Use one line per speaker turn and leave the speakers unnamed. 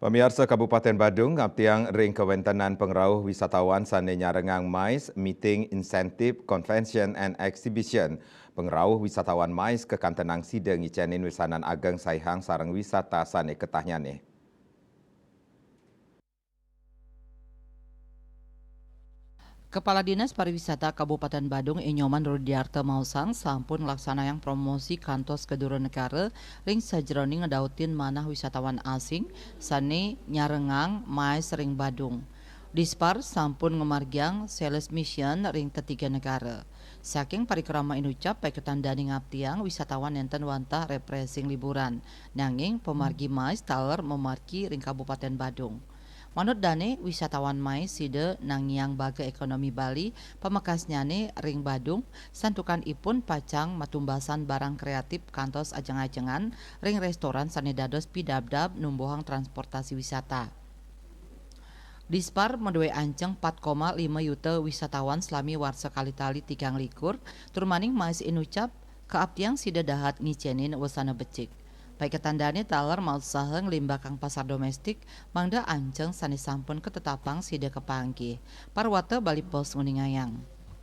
Pemirsa Kabupaten Badung, ngaptiang ring kewentenan pengrauh wisatawan sane nyarengang mais, meeting insentif, convention and exhibition. Pengrauh wisatawan mais ke kantenang sida ngicenin wisanan ageng saihang sarang wisata sane ketahnyane.
Kepala Dinas Pariwisata Kabupaten Badung Inyoman Rudiarto Mausang sampun yang promosi kantos kedua negara ring sajroning ngedautin manah wisatawan asing sane nyarengang mais ring Badung. Dispar sampun ngemargiang sales mission ring ketiga negara. Saking parikrama inucap paiketandani ngaptiang wisatawan enten wantah repressing liburan. Nanging pemargi mais taler memargi ring Kabupaten Badung. Manut Dane, wisatawan mais side nangyang baga ekonomi Bali, pemekasnyane ring Badung, santukan ipun pacang matumbasan barang kreatif kantos ajeng-ajengan, ring restoran sanedados pidabdab numbohang transportasi wisata. Dispar menduwe anceng 4,5 juta wisatawan selami warsa kali-tali 3 likur, turmaning mais inucap, keaptiang side dahat ngicenin wasana becik. Baik ketandane taler mau saheng limbakang pasar domestik mangda anceng sanes sampun ketetapang sida kepanggih. Parwata Bali Pos Nguningayang.